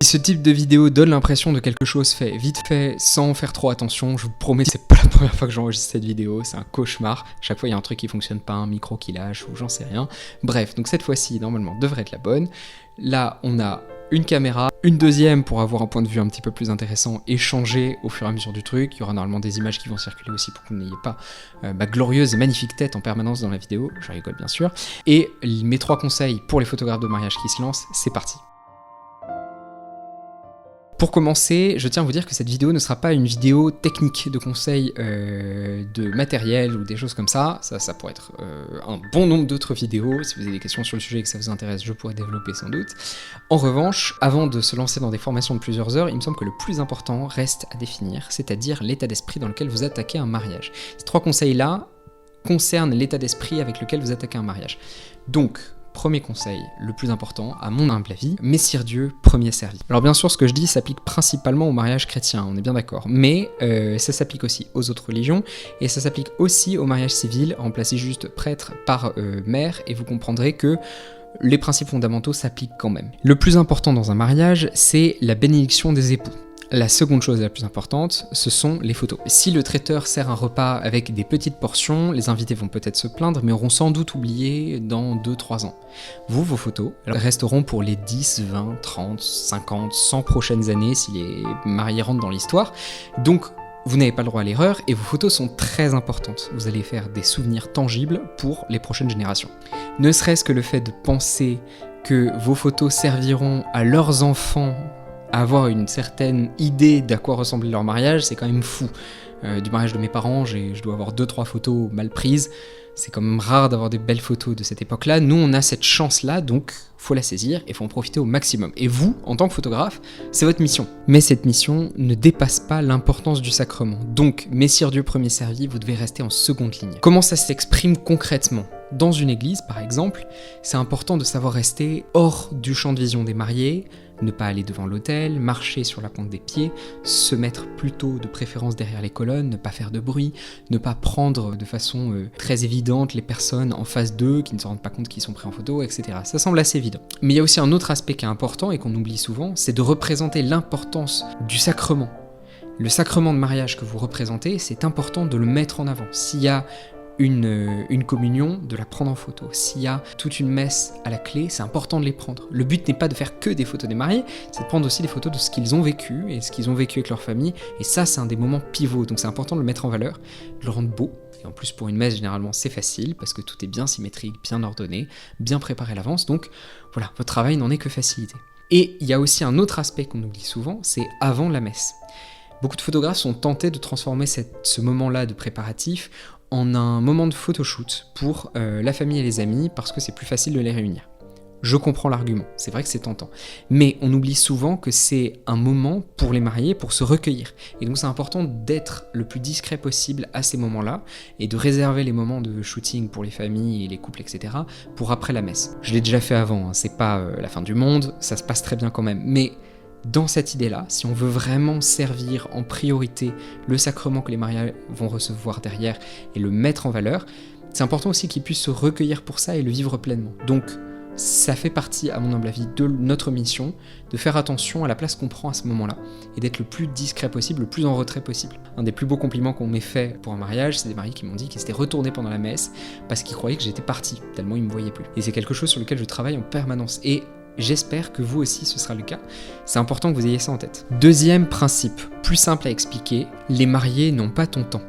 Si ce type de vidéo donne l'impression de quelque chose fait vite fait, sans faire trop attention, je vous promets, c'est pas la première fois que j'enregistre cette vidéo, c'est un cauchemar. Chaque fois il y a un truc qui fonctionne pas, un micro qui lâche ou j'en sais rien. Bref, donc cette fois-ci, normalement, devrait être la bonne. Là, on a une caméra, une deuxième pour avoir un point de vue un petit peu plus intéressant et changer au fur et à mesure du truc. Il y aura normalement des images qui vont circuler aussi pour que vous n'ayez pas glorieuse et magnifique tête en permanence dans la vidéo, je rigole bien sûr. Et mes 3 conseils pour les photographes de mariage qui se lancent, c'est parti. Pour commencer, je tiens à vous dire que cette vidéo ne sera pas une vidéo technique de conseils de matériel ou des choses comme ça. Ça pourrait être un bon nombre d'autres vidéos. Si vous avez des questions sur le sujet et que ça vous intéresse, je pourrais développer sans doute. En revanche, avant de se lancer dans des formations de plusieurs heures, il me semble que le plus important reste à définir, c'est-à-dire l'état d'esprit dans lequel vous attaquez un mariage. Ces 3 conseils-là concernent l'état d'esprit avec lequel vous attaquez un mariage. Donc, premier conseil, le plus important, à mon humble avis, Messire Dieu, premier servi. Alors bien sûr, ce que je dis s'applique principalement au mariage chrétien, on est bien d'accord, mais ça s'applique aussi aux autres religions, et ça s'applique aussi au mariage civil, remplacez juste prêtre par mère, et vous comprendrez que les principes fondamentaux s'appliquent quand même. Le plus important dans un mariage, c'est la bénédiction des époux. La seconde chose la plus importante, ce sont les photos. Si le traiteur sert un repas avec des petites portions, les invités vont peut-être se plaindre, mais auront sans doute oublié dans 2-3 ans. Vous, vos photos, elles resteront pour les 10, 20, 30, 50, 100 prochaines années si les mariés rentrent dans l'histoire. Donc, vous n'avez pas le droit à l'erreur et vos photos sont très importantes. Vous allez faire des souvenirs tangibles pour les prochaines générations. Ne serait-ce que le fait de penser que vos photos serviront à leurs enfants à avoir une certaine idée d'à quoi ressemblait leur mariage, c'est quand même fou. Du mariage de mes parents, je dois avoir 2-3 photos mal prises. C'est quand même rare d'avoir des belles photos de cette époque-là. Nous, on a cette chance-là, donc faut la saisir et faut en profiter au maximum. Et vous, en tant que photographe, c'est votre mission. Mais cette mission ne dépasse pas l'importance du sacrement. Donc, Messire Dieu premier servi, vous devez rester en seconde ligne. Comment ça s'exprime concrètement ? Dans une église, par exemple, c'est important de savoir rester hors du champ de vision des mariés, ne pas aller devant l'autel, marcher sur la pointe des pieds, se mettre plutôt de préférence derrière les colonnes, ne pas faire de bruit, ne pas prendre de façon très évidente les personnes en face d'eux qui ne se rendent pas compte qu'ils sont pris en photo, etc. Ça semble assez évident. Mais il y a aussi un autre aspect qui est important et qu'on oublie souvent, c'est de représenter l'importance du sacrement. Le sacrement de mariage que vous représentez, c'est important de le mettre en avant. S'il y a une communion, de la prendre en photo. S'il y a toute une messe à la clé, c'est important de les prendre. Le but n'est pas de faire que des photos des mariés, c'est de prendre aussi des photos de ce qu'ils ont vécu et ce qu'ils ont vécu avec leur famille. Et ça, c'est un des moments pivots. Donc c'est important de le mettre en valeur, de le rendre beau. Et en plus, pour une messe, généralement, c'est facile parce que tout est bien symétrique, bien ordonné, bien préparé à l'avance. Donc voilà, votre travail n'en est que facilité. Et il y a aussi un autre aspect qu'on oublie souvent, c'est avant la messe. Beaucoup de photographes sont tentés de transformer ce moment-là de préparatif en un moment de photoshoot pour la famille et les amis parce que c'est plus facile de les réunir. Je comprends l'argument, c'est vrai que c'est tentant. Mais on oublie souvent que c'est un moment pour les mariés, pour se recueillir. Et donc c'est important d'être le plus discret possible à ces moments-là et de réserver les moments de shooting pour les familles et les couples, etc. pour après la messe. Je l'ai déjà fait avant, hein, c'est pas la fin du monde, ça se passe très bien quand même. Mais dans cette idée-là, si on veut vraiment servir en priorité le sacrement que les mariés vont recevoir derrière et le mettre en valeur, c'est important aussi qu'ils puissent se recueillir pour ça et le vivre pleinement. Donc, ça fait partie, à mon humble avis, de notre mission, de faire attention à la place qu'on prend à ce moment-là et d'être le plus discret possible, le plus en retrait possible. Un des plus beaux compliments qu'on m'ait fait pour un mariage, c'est des mariés qui m'ont dit qu'ils s'étaient retournés pendant la messe parce qu'ils croyaient que j'étais parti, tellement ils me voyaient plus. Et c'est quelque chose sur lequel je travaille en permanence. Et j'espère que vous aussi ce sera le cas, c'est important que vous ayez ça en tête. Deuxième principe, plus simple à expliquer, les mariés n'ont pas ton temps.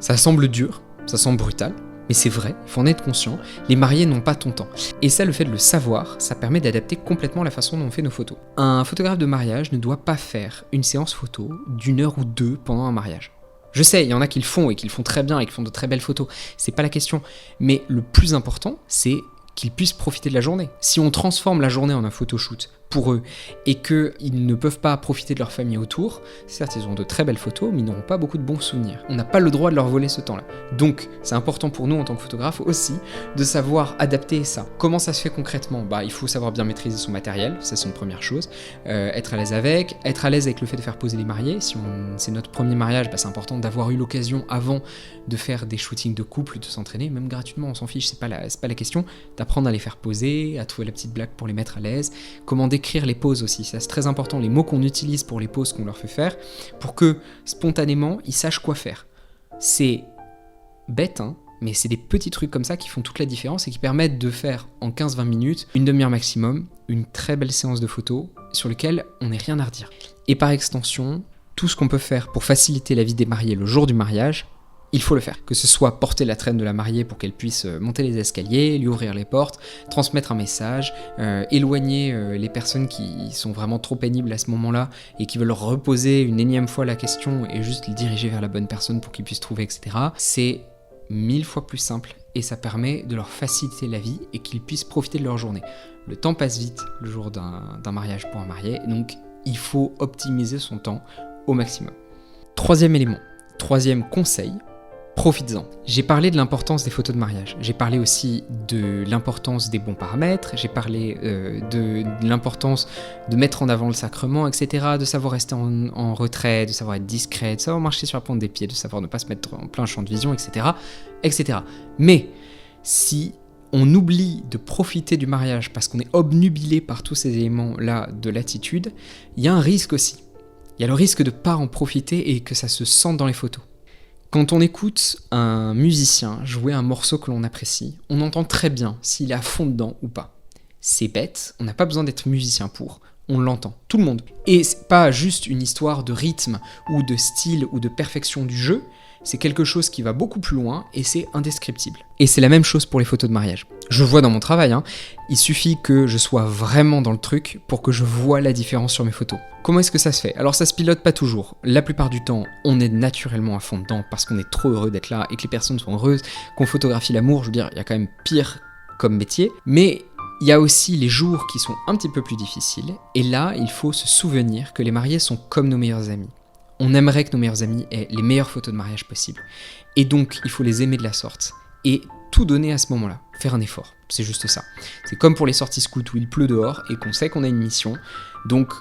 Ça semble dur, ça semble brutal, mais c'est vrai, il faut en être conscient, les mariés n'ont pas ton temps. Et ça, le fait de le savoir, ça permet d'adapter complètement la façon dont on fait nos photos. Un photographe de mariage ne doit pas faire une séance photo d'1 heure ou 2 pendant un mariage. Je sais, il y en a qui le font et qui le font très bien et qui font de très belles photos, c'est pas la question, mais le plus important, c'est qu'ils puissent profiter de la journée. Si on transforme la journée en un photoshoot pour eux et qu'ils ne peuvent pas profiter de leur famille autour, certes ils ont de très belles photos mais ils n'auront pas beaucoup de bons souvenirs. On n'a pas le droit de leur voler ce temps-là. Donc c'est important pour nous en tant que photographe aussi de savoir adapter ça. Comment ça se fait concrètement ? Il faut savoir bien maîtriser son matériel, ça c'est une première chose. Être à l'aise avec le fait de faire poser les mariés. Si c'est notre premier mariage, c'est important d'avoir eu l'occasion avant de faire des shootings de couple, de s'entraîner, même gratuitement, on s'en fiche, c'est pas la question, d'apprendre à les faire poser, à trouver la petite blague pour les mettre à l'aise, commander d'écrire les poses aussi, c'est très important, les mots qu'on utilise pour les poses qu'on leur fait faire, pour que spontanément, ils sachent quoi faire. C'est bête, hein, mais c'est des petits trucs comme ça qui font toute la différence et qui permettent de faire en 15-20 minutes, une demi-heure maximum, une très belle séance de photos sur laquelle on n'est rien à redire. Et par extension, tout ce qu'on peut faire pour faciliter la vie des mariés le jour du mariage, il faut le faire. Que ce soit porter la traîne de la mariée pour qu'elle puisse monter les escaliers, lui ouvrir les portes, transmettre un message, éloigner les personnes qui sont vraiment trop pénibles à ce moment-là et qui veulent leur reposer une énième fois la question et juste les diriger vers la bonne personne pour qu'ils puissent trouver, etc. C'est 1000 fois plus simple et ça permet de leur faciliter la vie et qu'ils puissent profiter de leur journée. Le temps passe vite le jour d'un mariage pour un marié, donc il faut optimiser son temps au maximum. Troisième élément, troisième conseil, profites-en. J'ai parlé de l'importance des photos de mariage, j'ai parlé aussi de l'importance des bons paramètres, j'ai parlé de l'importance de mettre en avant le sacrement, etc., de savoir rester en retrait, de savoir être discret, de savoir marcher sur la pointe des pieds, de savoir ne pas se mettre en plein champ de vision, etc., etc. Mais si on oublie de profiter du mariage parce qu'on est obnubilé par tous ces éléments-là de l'attitude, il y a un risque aussi. Il y a le risque de ne pas en profiter et que ça se sente dans les photos. Quand on écoute un musicien jouer un morceau que l'on apprécie, on entend très bien s'il est à fond dedans ou pas. C'est bête, on n'a pas besoin d'être musicien pour, on l'entend, tout le monde. Et c'est pas juste une histoire de rythme ou de style ou de perfection du jeu, c'est quelque chose qui va beaucoup plus loin et c'est indescriptible. Et c'est la même chose pour les photos de mariage. Je vois dans mon travail, il suffit que je sois vraiment dans le truc pour que je vois la différence sur mes photos. Comment est-ce que ça se fait? Alors ça se pilote pas toujours. La plupart du temps, on est naturellement à fond dedans parce qu'on est trop heureux d'être là et que les personnes sont heureuses, qu'on photographie l'amour. Je veux dire, il y a quand même pire comme métier. Mais il y a aussi les jours qui sont un petit peu plus difficiles. Et là, il faut se souvenir que les mariés sont comme nos meilleurs amis. On aimerait que nos meilleurs amis aient les meilleures photos de mariage possibles. Et donc, il faut les aimer de la sorte. Et tout donner à ce moment-là. Faire un effort. C'est juste ça. C'est comme pour les sorties scouts où il pleut dehors et qu'on sait qu'on a une mission. Donc,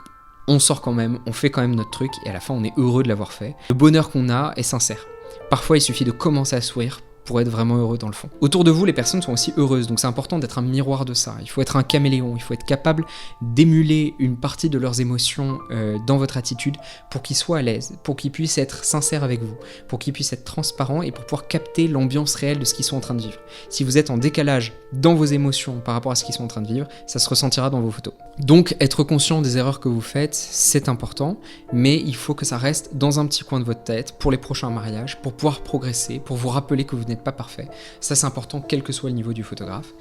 on sort quand même, on fait quand même notre truc et à la fin, on est heureux de l'avoir fait. Le bonheur qu'on a est sincère. Parfois, il suffit de commencer à sourire pour être vraiment heureux dans le fond. Autour de vous, les personnes sont aussi heureuses, donc c'est important d'être un miroir de ça. Il faut être un caméléon, il faut être capable d'émuler une partie de leurs émotions dans votre attitude pour qu'ils soient à l'aise, pour qu'ils puissent être sincères avec vous, pour qu'ils puissent être transparents et pour pouvoir capter l'ambiance réelle de ce qu'ils sont en train de vivre. Si vous êtes en décalage dans vos émotions par rapport à ce qu'ils sont en train de vivre, ça se ressentira dans vos photos. Donc être conscient des erreurs que vous faites, c'est important, mais il faut que ça reste dans un petit coin de votre tête pour les prochains mariages, pour pouvoir progresser, pour vous rappeler que vous n'êtes pas parfait. Ça, c'est important quel que soit le niveau du photographe.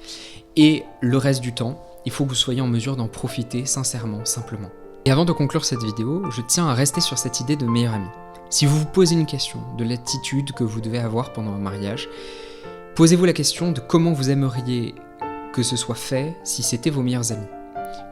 Et le reste du temps, il faut que vous soyez en mesure d'en profiter sincèrement, simplement. Et avant de conclure cette vidéo, je tiens à rester sur cette idée de meilleur ami. Si vous vous posez une question de l'attitude que vous devez avoir pendant un mariage, posez-vous la question de comment vous aimeriez que ce soit fait si c'était vos meilleurs amis.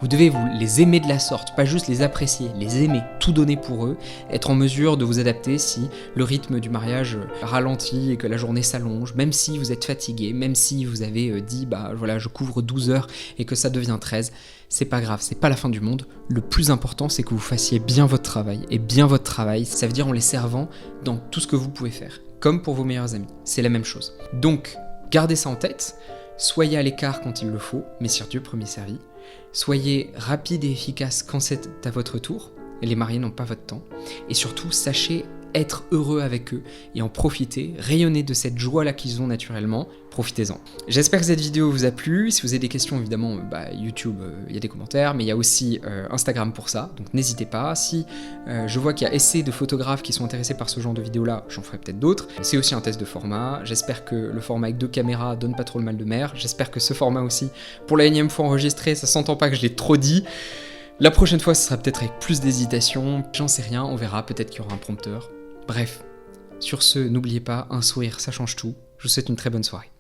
Vous devez vous les aimer de la sorte, pas juste les apprécier, les aimer, tout donner pour eux, être en mesure de vous adapter si le rythme du mariage ralentit et que la journée s'allonge, même si vous êtes fatigué, même si vous avez dit voilà, je couvre 12 heures et que ça devient 13, c'est pas grave, c'est pas la fin du monde. Le plus important, c'est que vous fassiez bien votre travail. Et bien votre travail, ça veut dire en les servant dans tout ce que vous pouvez faire, comme pour vos meilleurs amis, c'est la même chose. Donc, gardez ça en tête, soyez à l'écart quand il le faut, mais sur Dieu premier servi. Soyez rapide et efficace quand c'est à votre tour, les mariés n'ont pas votre temps, et surtout sachez être heureux avec eux et en profiter, rayonner de cette joie-là qu'ils ont naturellement, profitez-en. J'espère que cette vidéo vous a plu. Si vous avez des questions, évidemment, YouTube, il y a des commentaires, mais il y a aussi Instagram pour ça, donc n'hésitez pas. Si je vois qu'il y a assez de photographes qui sont intéressés par ce genre de vidéo-là, j'en ferai peut-être d'autres. C'est aussi un test de format. J'espère que le format avec 2 caméras donne pas trop le mal de mer. J'espère que ce format aussi, pour la énième fois enregistré, ça s'entend pas que je l'ai trop dit. La prochaine fois, ce sera peut-être avec plus d'hésitation, j'en sais rien, on verra, peut-être qu'il y aura un prompteur. Bref, sur ce, n'oubliez pas, un sourire, ça change tout. Je vous souhaite une très bonne soirée.